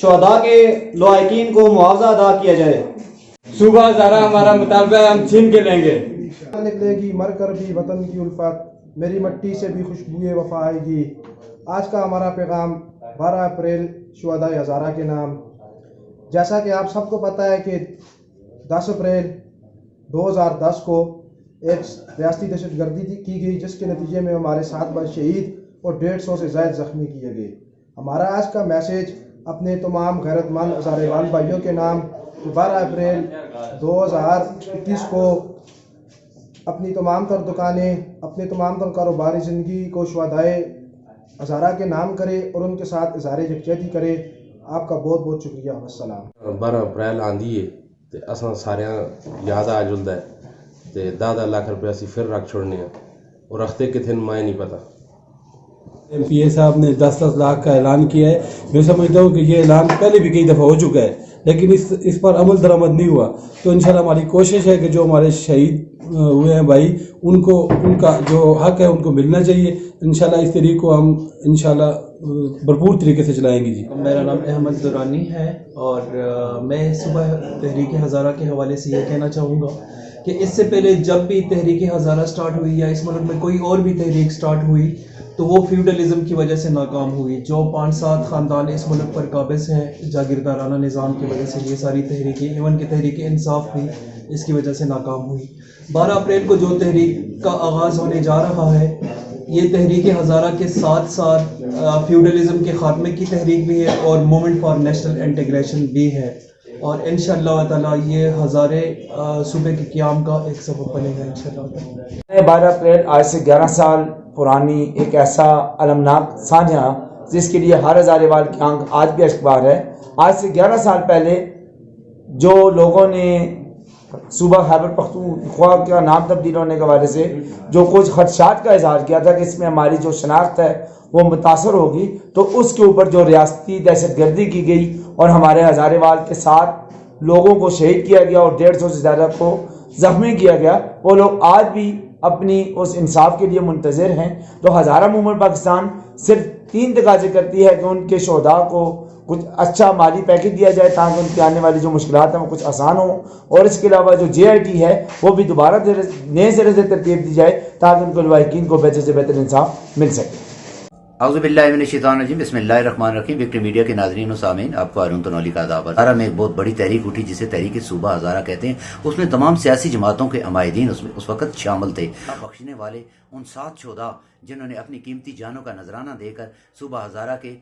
شہداء کے لواحقین کو معاوضہ ادا کیا جائے۔ صوبہ ہزارہ ہمارا مطالبہ ہے، ہم چھین کے لیں گے۔ نکلے گی مر کر بھی وطن کی الفت، میری مٹی سے بھی خوشبوئے وفا آئے گی۔ آج کا ہمارا پیغام 12 اپریل شہداء ہزارہ کے نام۔ جیسا کہ آپ سب کو پتہ ہے کہ 10 اپریل 2010 کو ایک ریاستی دہشت گردی کی گئی، جس کے نتیجے میں ہمارے 7 بچ شہید اور 150 سے زائد زخمی کیے گئے۔ ہمارا آج کا میسیج اپنے تمام غیرت مند ہزارے وال بھائیوں کے نام 12 اپریل 2021 کو اپنی تمام تر دکانیں، اپنے تمام تر کاروباری زندگی کو شہدائے ہزارہ کے نام کرے اور ان کے ساتھ اظہار یکجہتی کرے۔ آپ کا بہت بہت شکریہ۔ والسلام۔ 12 اپریل آندھی ہے تے اساں سارے یاد آ جلدا ہے تے 10 لاکھ روپے اسی پھر رکھ چھوڑنے ہیں اور رکھتے کتنے میں نہیں پتہ۔ ایم پی اے صاحب نے 10 لاکھ کا اعلان کیا ہے۔ میں سمجھتا ہوں کہ یہ اعلان پہلے بھی کئی دفعہ ہو چکا ہے، لیکن اس پر عمل درآمد نہیں ہوا۔ تو انشاءاللہ ہماری کوشش ہے کہ جو ہمارے شہید ہوئے ہیں بھائی، ان کا جو حق ہے ان کو ملنا چاہیے۔ انشاءاللہ اس تحریک کو ہم انشاءاللہ بھرپور طریقے سے چلائیں گے جی۔ میرا نام احمد دورانی ہے اور میں صبح تحریک ہزارہ کے حوالے سے یہ کہنا چاہوں گا کہ اس سے پہلے جب بھی تحریک ہزارہ سٹارٹ ہوئی یا اس ملک میں کوئی اور بھی تحریک سٹارٹ ہوئی تو وہ فیوڈلزم کی وجہ سے ناکام ہوئی۔ جو 5-7 خاندان اس ملک پر قابض ہیں جاگیردارانہ نظام کی وجہ سے، یہ ساری تحریکیں، ایون کہ تحریک انصاف بھی اس کی وجہ سے ناکام ہوئی۔ 12 اپریل کو جو تحریک کا آغاز ہونے جا رہا ہے، یہ تحریک ہزارہ کے ساتھ ساتھ فیوڈلزم کے خاتمے کی تحریک بھی ہے اور موومنٹ فار نیشنل انٹیگریشن بھی ہے، اور انشاءاللہ تعالیٰ یہ ہزارے صوبے کے قیام کا ایک سبب بنے گا انشاءاللہ تعالیٰ۔ 12 اپریل آج سے 11 سال پرانی ایک ایسا المناک سانحہ جس کے لیے ہر ہزارے وال کی آنکھ آج بھی اشکبار ہے۔ آج سے 11 سال پہلے جو لوگوں نے صوبہ خیبر پختونخوا کا نام تبدیل ہونے کے حوالے سے جو کچھ خدشات کا اظہار کیا تھا کہ اس میں ہماری جو شناخت ہے وہ متاثر ہوگی، تو اس کے اوپر جو ریاستی دہشت گردی کی گئی اور ہمارے ہزارے وال کے 7 لوگوں کو شہید کیا گیا اور 150 سے زیادہ کو زخمی کیا گیا، وہ لوگ آج بھی اپنی اس انصاف کے لیے منتظر ہیں۔ تو ہزارہ موومنٹ پاکستان صرف 3 تقاضے کرتی ہے کہ ان کے شہداء کو کچھ اچھا مالی پیکج دیا جائے تاکہ ان کی آنے والی جو مشکلات ہیں وہ کچھ آسان ہوں، اور اس کے علاوہ جو جے آئی ٹی ہے وہ بھی دوبارہ نئے سرے سے ترتیب دی جائے تاکہ ان کو لواحقین کو بہتر سے بہتر انصاف مل سکے۔ اعوذ باللہ من الشیطان الرجیم، بسم اللہ الرحمن الرحیم۔ وکٹری میڈیا کے ناظرین و سامعین، آپ کو ہارون تنولی کا آداب۔ ہزارہ میں ایک بہت بڑی تحریک اٹھی جسے تحریک صوبہ ہزارہ کہتے ہیں۔ اس میں تمام سیاسی جماعتوں کے عمائدین اس وقت شامل تھے۔ بخشنے والے ان 7 شہداء جنہوں نے اپنی قیمتی جانوں کا نذرانہ دے کر صوبہ ہزارہ کے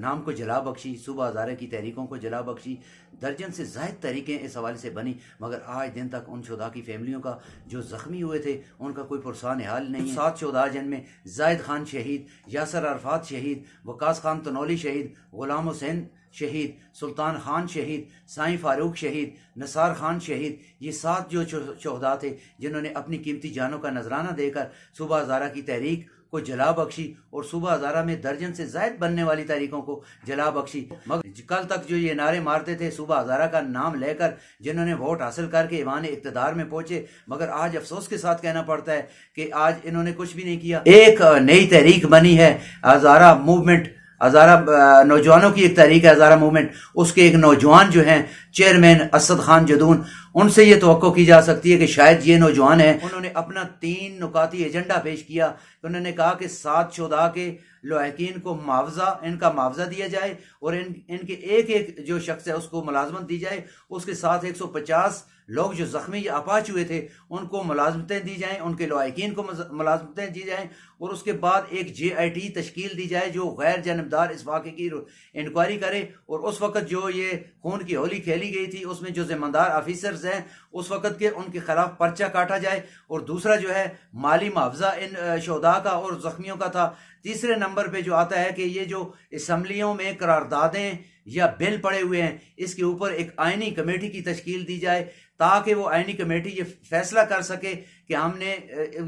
نام کو جلا بخشی، صوبہ ہزارہ کی تحریکوں کو جلا بخشی۔ درجن سے زائد تحریکیں اس حوالے سے بنی، مگر آج دن تک ان شہداء کی فیملیوں کا جو زخمی ہوئے تھے ان کا کوئی پرسان حال نہیں ہے۔ 7 شہداء جن میں زاہد خان شہید، یاسر عرفات شہید، وقاص خان تنولی شہید، غلام حسین شہید، سلطان خان شہید، سائیں فاروق شہید، نثار خان شہید، یہ 7 جو شہداء تھے جنہوں نے اپنی قیمتی جانوں کا نذرانہ دے کر صوبہ ہزارہ کی تحریک کو جلا بخشی اور صوبہ ہزارہ میں درجن سے زائد بننے والی تحریکوں کو جلا بخشی۔ مگر کل تک جو یہ نعرے مارتے تھے صوبہ ہزارہ کا نام لے کر، جنہوں نے ووٹ حاصل کر کے ایوان اقتدار میں پہنچے، مگر آج افسوس کے ساتھ کہنا پڑتا ہے کہ آج انہوں نے کچھ بھی نہیں کیا۔ ایک نئی تحریک بنی ہے ہزارہ موومنٹ، ہزارہ نوجوانوں کی ایک تحریک ہے ہزارہ موومنٹ۔ اس کے ایک نوجوان جو ہیں چیئرمین اسد خان جدون، ان سے یہ توقع کی جا سکتی ہے کہ شاید یہ نوجوان ہیں، انہوں نے اپنا 3 نکاتی ایجنڈا پیش کیا۔ انہوں نے کہا کہ 7 شہداء کے لواحقین کو ان کا معاوضہ دیا جائے اور ان کے ایک جو شخص ہے اس کو ملازمت دی جائے، اس کے ساتھ 150 لوگ جو زخمی یا اپاہج ہوئے تھے ان کو ملازمتیں دی جائیں، ان کے لواحقین کو ملازمتیں دی جائیں، اور اس کے بعد ایک جے آئی ٹی تشکیل دی جائے جو غیر جانبدار اس واقعے کی انکوائری کرے۔ اور اس وقت جو یہ خون کی ہولی کھیلی گئی تھی اس میں جو ذمہ دار آفیسرز ہیں اس وقت کے ان کے خلاف پرچہ کاٹا جائے، اور دوسرا جو ہے مالی معاوضہ ان شہداء کا اور زخمیوں کا تھا۔ تیسرے نمبر پہ جو آتا ہے کہ یہ جو اسمبلیوں میں قراردادیں یا بل پڑے ہوئے ہیں اس کے اوپر ایک آئینی کمیٹی کی تشکیل دی جائے تاکہ وہ آئینی کمیٹی یہ فیصلہ کر سکے کہ ہم نے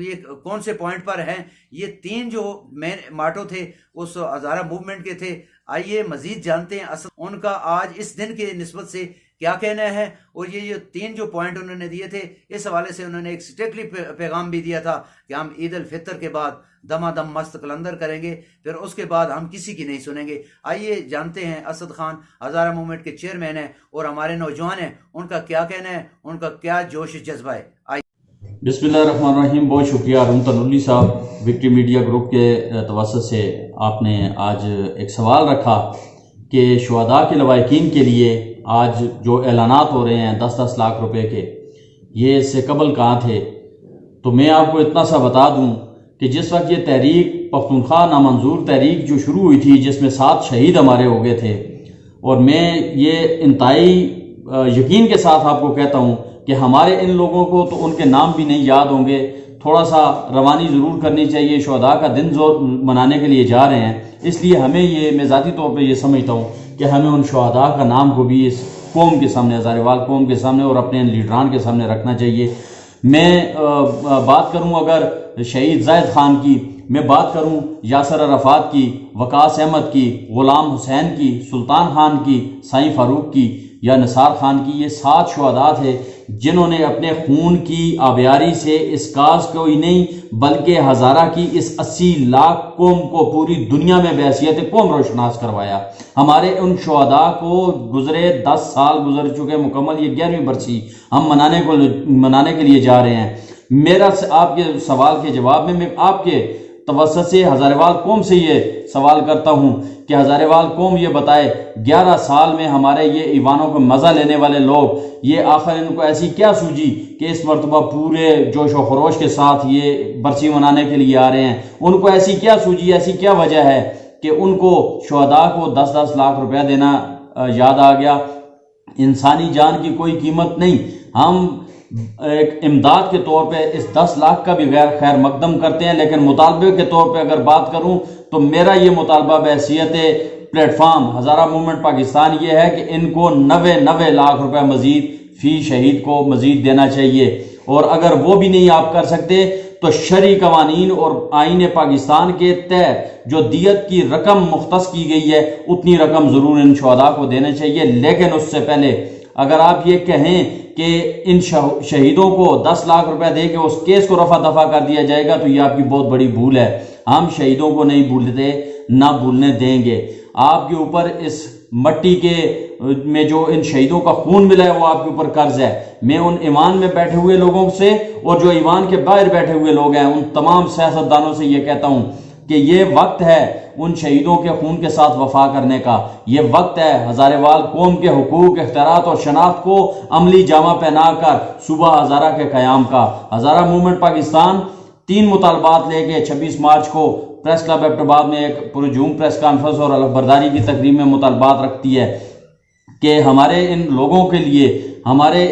یہ کون سے پوائنٹ پر ہیں۔ یہ 3 جو مین ماٹو تھے اس ہزارہ موومنٹ کے تھے۔ آئیے مزید جانتے ہیں ان کا آج اس دن کے نسبت سے کیا کہنا ہے، اور یہ 3 جو پوائنٹ انہوں نے دیے تھے اس حوالے سے انہوں نے ایک اسٹرکٹلی پیغام بھی دیا تھا کہ ہم عید الفطر کے بعد دمادم مست کلندر کریں گے، پھر اس کے بعد ہم کسی کی نہیں سنیں گے۔ آئیے جانتے ہیں اسد خان ہزارہ موومنٹ کے چیئرمین ہیں اور ہمارے نوجوان ہیں، ان کا کیا کہنا ہے، ان کا کیا جوش جذبہ ہے۔ بسم اللہ الرحمن الرحیم۔ بہت شکریہ ارون تنولی صاحب، وکٹری میڈیا گروپ کے توسط سے آپ نے آج ایک سوال رکھا کہ شہداء کے لواحقین کے لیے آج جو اعلانات ہو رہے ہیں 10-10 لاکھ روپے کے، یہ اس سے قبل کہاں تھے؟ تو میں آپ کو اتنا سا بتا دوں کہ جس وقت یہ تحریک پختونخوا نامنظور تحریک جو شروع ہوئی تھی، جس میں 7 شہید ہمارے ہو گئے تھے، اور میں یہ انتہائی یقین کے ساتھ آپ کو کہتا ہوں کہ ہمارے ان لوگوں کو تو ان کے نام بھی نہیں یاد ہوں گے، تھوڑا سا روانی ضرور کرنی چاہیے، شہداء کا دن منانے کے لیے جا رہے ہیں، اس لیے ہمیں میں ذاتی طور پہ یہ سمجھتا ہوں کہ ہمیں ان شہداء کا نام کو بھی اس قوم کے سامنے، ہزاریوال قوم کے سامنے اور اپنے لیڈران کے سامنے رکھنا چاہیے۔ میں بات کروں اگر شہید زاہد خان کی، میں بات کروں یاسر عرفات کی، وقاص احمد کی، غلام حسین کی، سلطان خان کی، سائیں فاروق کی یا نثار خان کی، یہ 7 شہداء تھے جنہوں نے اپنے خون کی آبیاری سے اس کاز کو ہی نہیں بلکہ ہزارہ کی اس 80 لاکھ قوم کو پوری دنیا میں بحیثیت قوم روشناس کروایا۔ ہمارے ان شہداء کو گزرے 10 سال گزر چکے مکمل، یہ 11ویں برسی ہم منانے کے لیے جا رہے ہیں۔ میرا آپ کے سوال کے جواب میں آپ کے توسط سے ہزاریوال قوم سے یہ سوال کرتا ہوں کہ ہزاریوال قوم یہ بتائے 11 سال میں ہمارے یہ ایوانوں کو مزہ لینے والے لوگ، یہ آخر ان کو ایسی کیا سوجی کہ اس مرتبہ پورے جوش و خروش کے ساتھ یہ برسی منانے کے لیے آ رہے ہیں؟ ان کو ایسی کیا سوجی، ایسی کیا وجہ ہے کہ ان کو شہداء کو 10-10 لاکھ روپیہ دینا یاد آ گیا؟ انسانی جان کی کوئی قیمت نہیں، ہم ایک امداد کے طور پہ اس 10 لاکھ کا بھی خیر مقدم کرتے ہیں، لیکن مطالبے کے طور پہ اگر بات کروں تو میرا یہ مطالبہ بحیثیت plate form Hazara movement Pakistan یہ ہے کہ ان کو 90 لاکھ روپے مزید فی شہید کو مزید دینا چاہیے، اور اگر وہ بھی نہیں آپ کر سکتے تو شرعی قوانین اور آئین پاکستان کے تحت جو دیت کی رقم مختص کی گئی ہے اتنی رقم ضرور ان شہداء کو دینا چاہیے۔ لیکن اس سے پہلے اگر آپ یہ کہیں کہ ان شہیدوں کو 10 لاکھ روپے دے کے اس کیس کو رفع دفع کر دیا جائے گا تو یہ آپ کی بہت بڑی بھول ہے۔ ہم شہیدوں کو نہیں بھولتے، نہ بھولنے دیں گے۔ آپ کے اوپر اس مٹی کے میں جو ان شہیدوں کا خون ملا ہے وہ آپ کے اوپر قرض ہے۔ میں ان ایوان میں بیٹھے ہوئے لوگوں سے اور جو ایوان کے باہر بیٹھے ہوئے لوگ ہیں ان تمام سیاستدانوں سے یہ کہتا ہوں کہ یہ وقت ہے ان شہیدوں کے خون کے ساتھ وفا کرنے کا، یہ وقت ہے ہزاریوال قوم کے حقوق، اختیارات اور شناخت کو عملی جامہ پہنا کر صوبہ ہزارہ کے قیام کا۔ ہزارہ موومنٹ پاکستان 3 مطالبات لے کے 26 مارچ کو پریس کلب ایبٹ آباد میں ایک پرجوم پریس کانفرنس اور الخبرداری کی تقریب میں مطالبات رکھتی ہے کہ ہمارے ان لوگوں کے لیے، ہمارے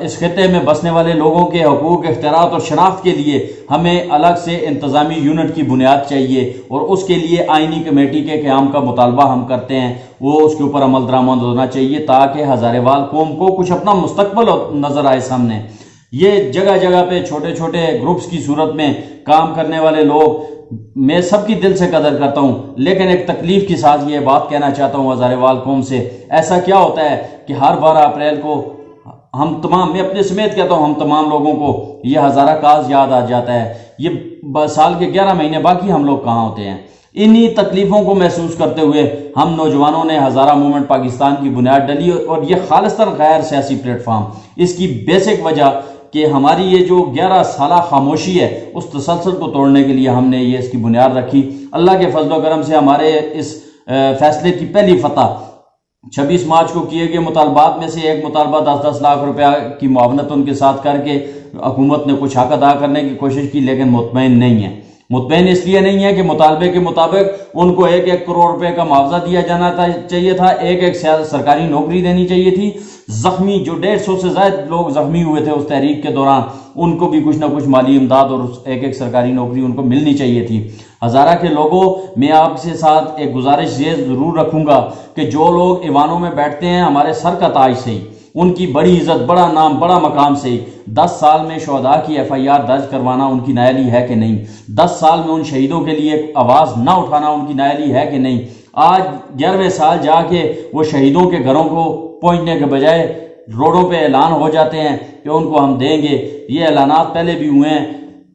اس خطے میں بسنے والے لوگوں کے حقوق، اختیارات اور شناخت کے لیے ہمیں الگ سے انتظامی یونٹ کی بنیاد چاہیے، اور اس کے لیے آئینی کمیٹی کے قیام کا مطالبہ ہم کرتے ہیں۔ وہ اس کے اوپر عمل درآمد ہونا چاہیے تاکہ ہزاریوال قوم کو کچھ اپنا مستقبل نظر آئے سامنے۔ یہ جگہ جگہ پہ چھوٹے چھوٹے گروپس کی صورت میں کام کرنے والے لوگ، میں سب کی دل سے قدر کرتا ہوں، لیکن ایک تکلیف کے ساتھ یہ بات کہنا چاہتا ہوں ہزاریوال قوم سے، ایسا کیا ہوتا ہے کہ ہر 12 اپریل کو ہم تمام، میں اپنے سمیت کہتا ہوں، ہم تمام لوگوں کو یہ ہزارہ کاز یاد آ جاتا ہے۔ یہ سال کے 11 مہینے باقی ہم لوگ کہاں ہوتے ہیں؟ انہی تکلیفوں کو محسوس کرتے ہوئے ہم نوجوانوں نے ہزارہ موومنٹ پاکستان کی بنیاد ڈلی، اور یہ خالصتاً غیر سیاسی پلیٹ فارم، اس کی بیسک وجہ کہ ہماری یہ جو 11 سالہ خاموشی ہے اس تسلسل کو توڑنے کے لیے ہم نے یہ اس کی بنیاد رکھی۔ اللہ کے فضل و کرم سے ہمارے اس فیصلے کی پہلی فتح 26 مارچ کو کیے گئے مطالبات میں سے ایک مطالبہ 10-10 لاکھ روپیہ کی معاونت ان کے ساتھ کر کے حکومت نے کچھ حق ادا کرنے کی کوشش کی، لیکن مطمئن نہیں ہے۔ مطمئن اس لیے نہیں ہے کہ مطالبے کے مطابق ان کو 1-1 کروڑ روپے کا معاوضہ دیا جانا چاہیے تھا، ایک سرکاری نوکری دینی چاہیے تھی۔ زخمی جو 150 سے زائد لوگ زخمی ہوئے تھے اس تحریک کے دوران، ان کو بھی کچھ نہ کچھ مالی امداد اور ایک سرکاری نوکری ان کو ملنی چاہیے تھی۔ ہزارہ کے لوگوں، میں آپ سے ساتھ ایک گزارش یہ ضرور رکھوں گا کہ جو لوگ ایوانوں میں بیٹھتے ہیں ہمارے سر کا تاج سے ہی، ان کی بڑی عزت، بڑا نام، بڑا مقام سے ہی 10 سال میں شہداء کی FIR درج کروانا ان کی نائلی ہے کہ نہیں؟ 10 سال میں ان شہیدوں کے لیے آواز نہ اٹھانا ان کی نائلی ہے کہ نہیں؟ آج 11ویں سال جا کے وہ شہیدوں کے گھروں کو پہنچنے کے بجائے روڈوں پہ اعلان ہو جاتے ہیں کہ ان کو ہم دیں گے۔ یہ اعلانات پہلے بھی ہوئے ہیں،